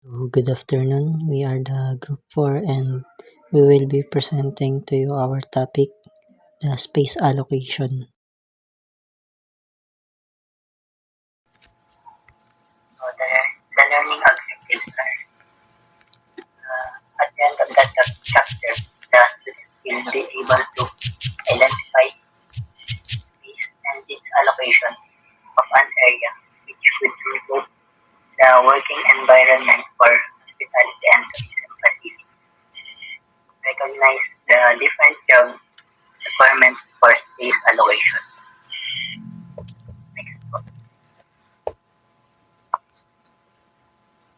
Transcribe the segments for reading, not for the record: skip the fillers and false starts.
Good afternoon. We are the Group 4 and we will be presenting to you our topic, the space allocation. So the learning objectives are at the end of that chapter, the students will be able to identify space and its allocation of an area, which would include the working environment for hospitality and tourism facilities. Recognize the different job requirements for space allocation. Next po.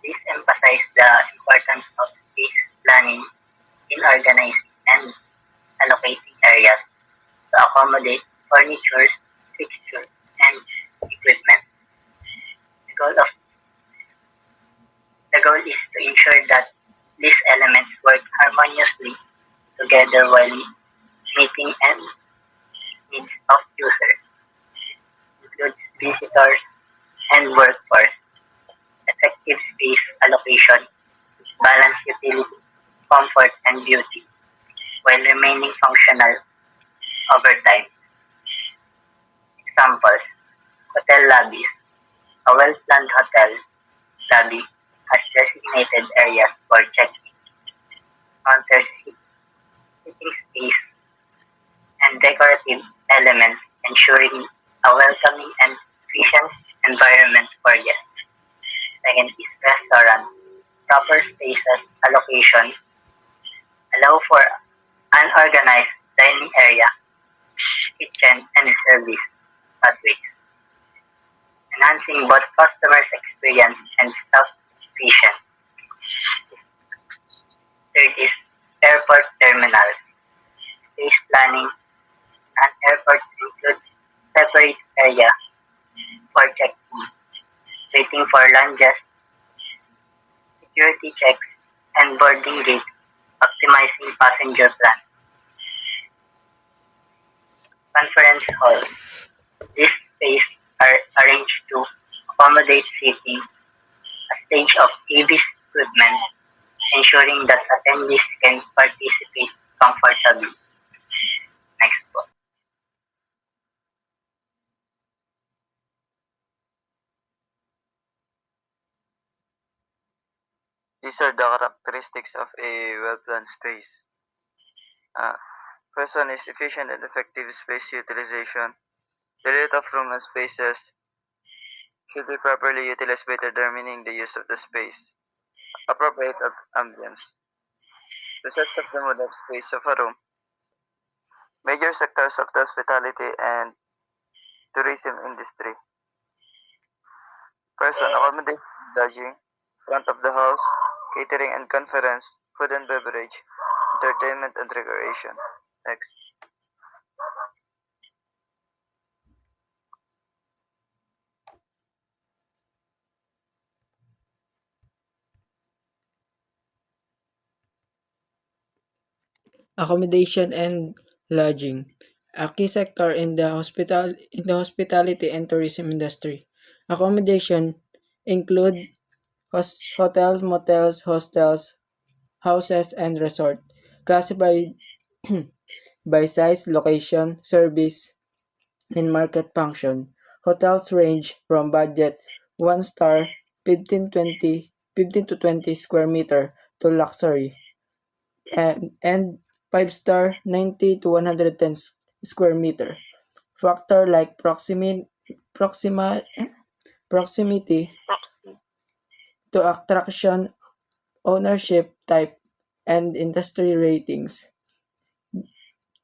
This emphasize the importance of space planning in organizing and allocating areas to accommodate furniture, fixtures, and equipment. The goal, of, the goal is to ensure that these elements work harmoniously together while meeting and needs of users, includes visitors and workforce. Effective space allocation balance utility, comfort, and beauty while remaining functional over time. Examples: hotel lobbies. A well-planned hotel lobby has designated areas for check-in, counters, sitting space, and decorative elements, ensuring a welcoming and efficient environment for guests. Second is restaurant. Proper spaces allocation allow for an organized dining area, kitchen, and service pathways, enhancing both customers' experience and staff efficiency. Third is airport terminals. Space planning and airports include separate area for check-in, waiting for lounges, security checks, and boarding gates, optimizing passenger plan. Conference hall. These spaces are arranged to accommodate seating, a stage of AV equipment, ensuring that attendees can participate comfortably. Next po. These are the characteristics of a well-planned space. Uh, First one is efficient and effective space utilization. The rate of room and spaces should be properly utilized by determining the use of the space. Appropriate ambience. The sets of the mood of space of a room. Major sectors of the hospitality and tourism industry. First one, accommodation, lodging, front of the house, catering and conference, food and beverage, entertainment and recreation. Next. Accommodation and lodging, a key sector in the hospitality and tourism industry. Accommodation include hotels, motels, hostels, houses, and resort, classified by size, location, service, and market function. Hotels range from budget 1 star 15 to 20 square meter to luxury and 5-star 90 to 110 square meter. Factor like proximity to attraction, ownership type, and industry ratings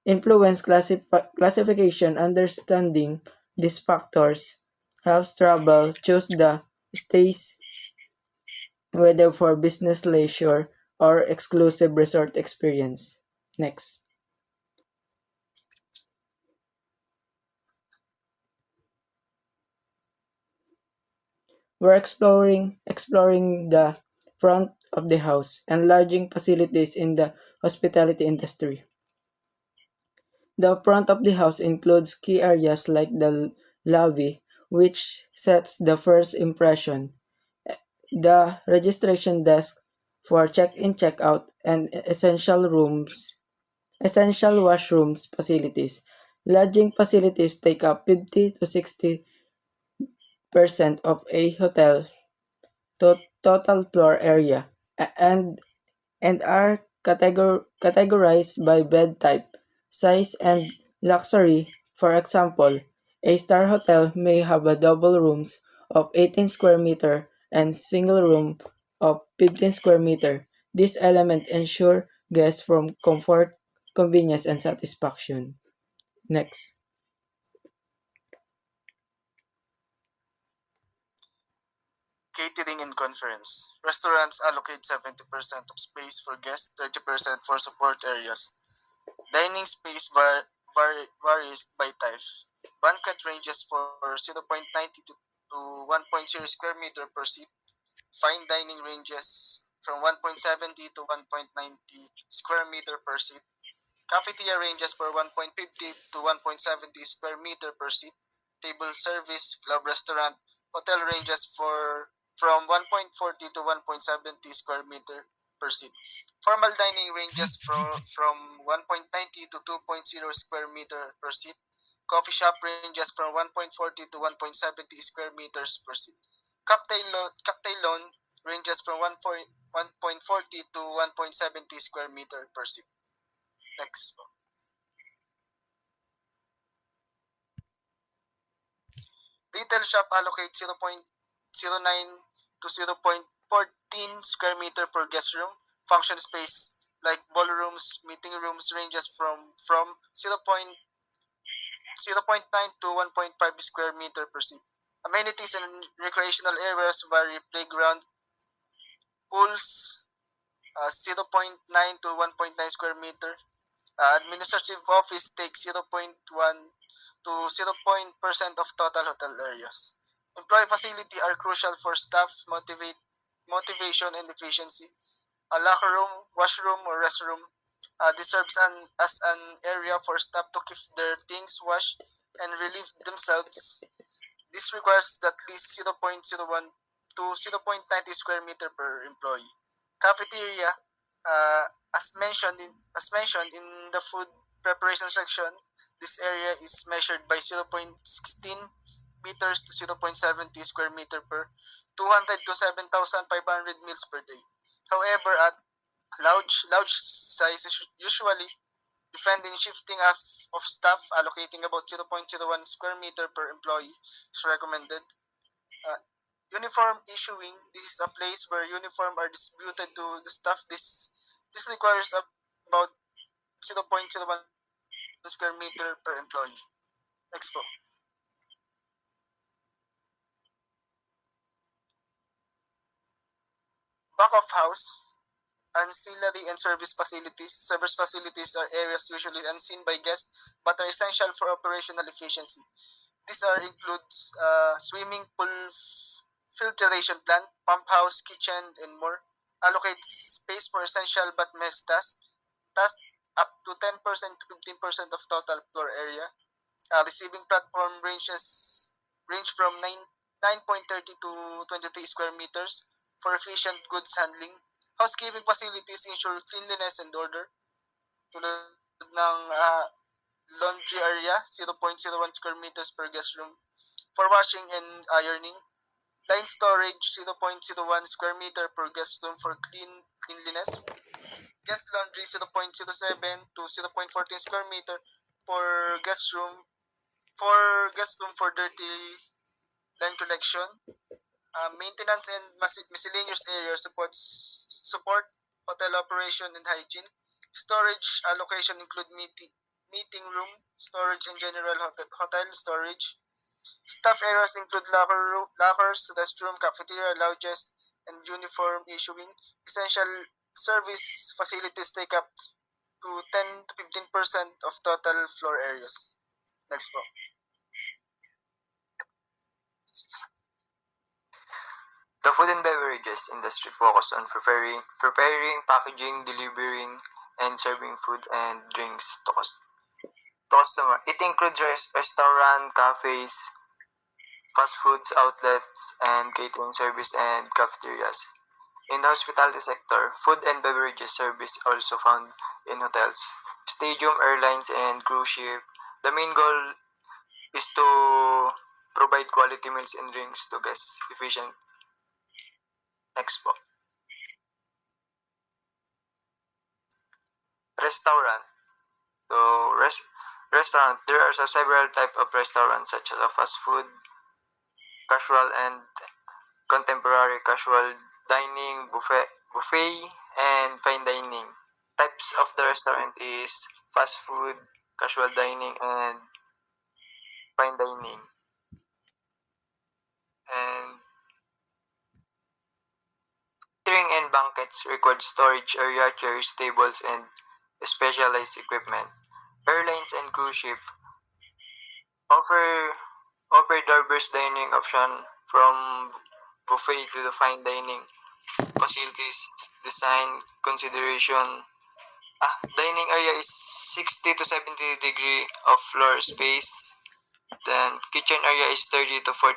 influence classification. Understanding these factors helps travel choose the stays, whether for business, leisure, or exclusive resort experience. Next. We're exploring the front of the house and lodging facilities in the hospitality industry. The front of the house includes key areas like the lobby, which sets the first impression, the registration desk for check-in, check-out, and essential washrooms facilities. Lodging facilities take up 50 to 60% of a hotel total floor area and are categorized by bed type, size, and luxury. For example, a star hotel may have a double rooms of 18 square meter and single room of 15 square meter. This element ensure guests from comfort, convenience, and satisfaction. Next. Catering and conference. Restaurants allocate 70% of space for guests, 30% for support areas. Dining space varies by type. Banquet ranges for 0.90 to 1.0 square meter per seat. Fine dining ranges from 1.70 to 1.90 square meter per seat. Cafeteria ranges for 1.50 to 1.70 square meter per seat. Table service, club restaurant, hotel ranges from 1.40 to 1.70 square meter per seat. Formal dining ranges from 1.90 to 2.0 square meter per seat. Coffee shop ranges from 1.40 to 1.70 square meters per seat. Cocktail loan ranges from 1.40 to 1.70 square meter per seat. Next. Retail shop allocates 0.09 to 0.14 square meter per guest room. Function space like ballrooms, meeting rooms ranges from 0.9 to 1.5 square meter per seat. Amenities and recreational areas vary. Playground, pools, 0.9 to 1.9 square meter. Administrative office takes 0.1 to 0.% of total hotel areas. Employee facility are crucial for staff motivation and efficiency. A locker room, washroom, or restroom. This serves as an area for staff to keep their things washed and relieve themselves. This requires at least 0.01 to 0.90 square meter per employee. Cafeteria, uh, as mentioned in the food preparation section, this area is measured by 0.16 meters to 0.70 square meter per 200 to 7,500 meals per day. However, at large sizes usually defending shifting of staff allocating about 0.01 square meter per employee is recommended. Uh, Uniform issuing, this is a place where uniform are distributed to the staff. This requires about 0.01 square meter per employee. Next po. Back of house, ancillary and service facilities. Service facilities are areas usually unseen by guests but are essential for operational efficiency. These are includes swimming pool, filtration plant, pump house, kitchen, and more. Allocates space for essential but mess tasks. Tasks up to 10% to 15% of total floor area. Receiving platform range from 9.30 to 23 square meters for efficient goods handling. Housekeeping facilities ensure cleanliness and order tulad ng laundry area 0.01 square meters per guest room. For washing and ironing, line storage 0.01 square meter per guest room for cleanliness. Guest laundry 0.07 to 0.14 square meter for guest room for dirty line collection. Maintenance and miscellaneous area support hotel operation and hygiene. Storage allocation include meeting room storage and general hotel storage. Staff areas include lockers, restroom, cafeteria, lounges, and uniform issuing. Essential service facilities take up to 10 to 15% of total floor areas. Next po. The food and beverages industry focus on packaging, delivering, and serving food and drinks to customer. It includes restaurant, cafes, fast foods outlets, and catering service and cafeterias. In the hospitality sector, food and beverages service also found in hotels, stadium, airlines, and cruise ship. The main goal is to provide quality meals and drinks to guests efficient. Next po. Restaurant. So, restaurant, there are several types of restaurants such as fast food, casual and contemporary casual dining, buffet, and fine dining. Types of the restaurant is fast food, casual dining, and fine dining. And catering and banquets required storage area, chairs, tables, and specialized equipment. Airlines and cruise ship offer offer diverse dining option from buffet to the fine dining facilities design consideration. Dining area is 60 to 70 degree of floor space. Then kitchen area is 30 to 40%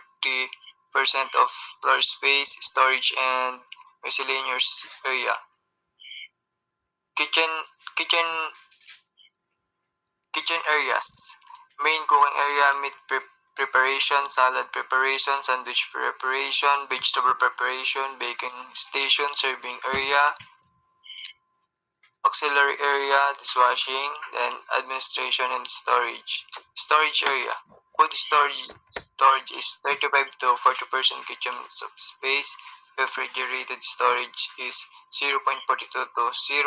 of floor space, storage and miscellaneous area. Kitchen kitchen kitchen areas. Main cooking area, meat preparation, salad preparation, sandwich preparation, vegetable preparation, baking station, serving area, auxiliary area, dishwashing, then administration and storage. Storage area. Food storage is 35 to 40% kitchen of space. Refrigerated storage is 0.42 to 0.70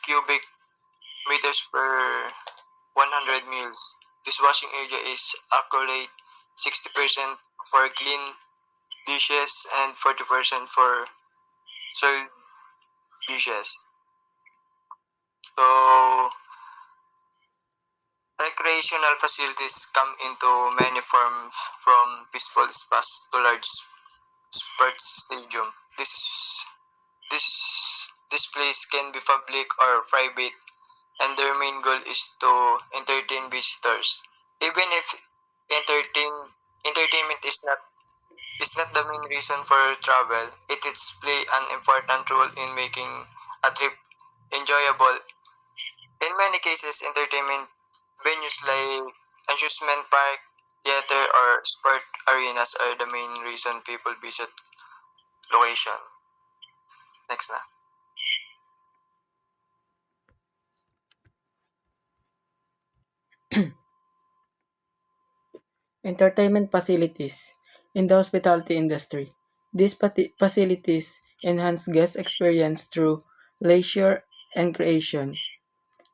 cubic meters per 100 meals. Dishwashing area is accurate 60% for clean dishes and 40% for soiled dishes. So, recreational facilities come into many forms from peaceful spas to large sports stadium. This place can be public or private, and their main goal is to entertain visitors. Even if entertainment is not the main reason for travel, it is play an important role in making a trip enjoyable. In many cases, entertainment venues like amusement park, theater, or sport arenas are the main reason people visit location. Next na. Entertainment facilities in the hospitality industry. These facilities enhance guest experience through leisure and creation.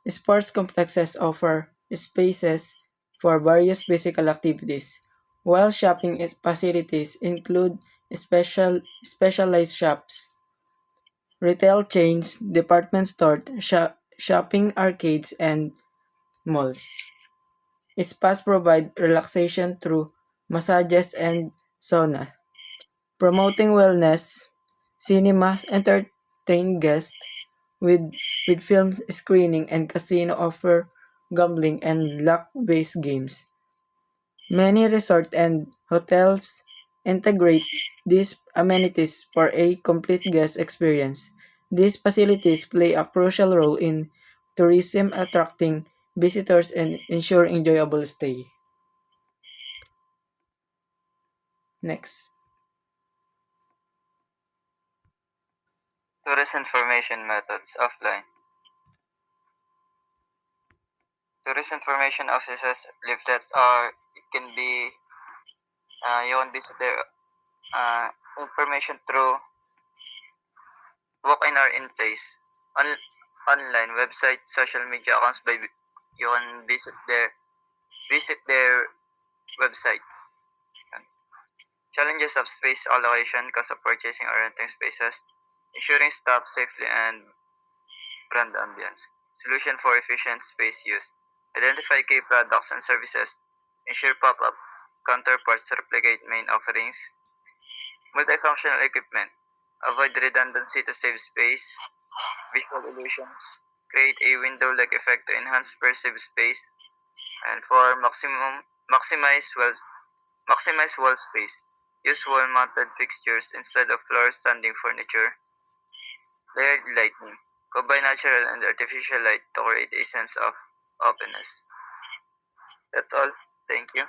Sports complexes offer spaces for various physical activities, while shopping facilities include specialized shops, retail chains, department stores, shopping arcades, and malls. Spas provide relaxation through massages and sauna, promoting wellness. Cinema entertain guests with with film screening, and casino offer gambling and luck-based games. Many resorts and hotels integrate these amenities for a complete guest experience. These facilities play a crucial role in tourism, attracting visitors and ensuring enjoyable stay. Next. Tourist information methods offline. Tourist information offices leaflets are it can be you can visit their information through walk-in or in place on online website social media accounts by you can visit their website. Challenges of space allocation, cost of purchasing or renting spaces, ensuring staff safely and brand ambience. Solution for efficient space use. Identify key products and services. Ensure pop-up counterparts replicate main offerings. Multifunctional equipment. Avoid redundancy to save space. Visual illusions. Create a window-like effect to enhance perceived space. And for maximum Maximize wall space. Use wall-mounted fixtures instead of floor-standing furniture. Layered lighting. Combine natural and artificial light to create a sense of openness. That's all. Thank you.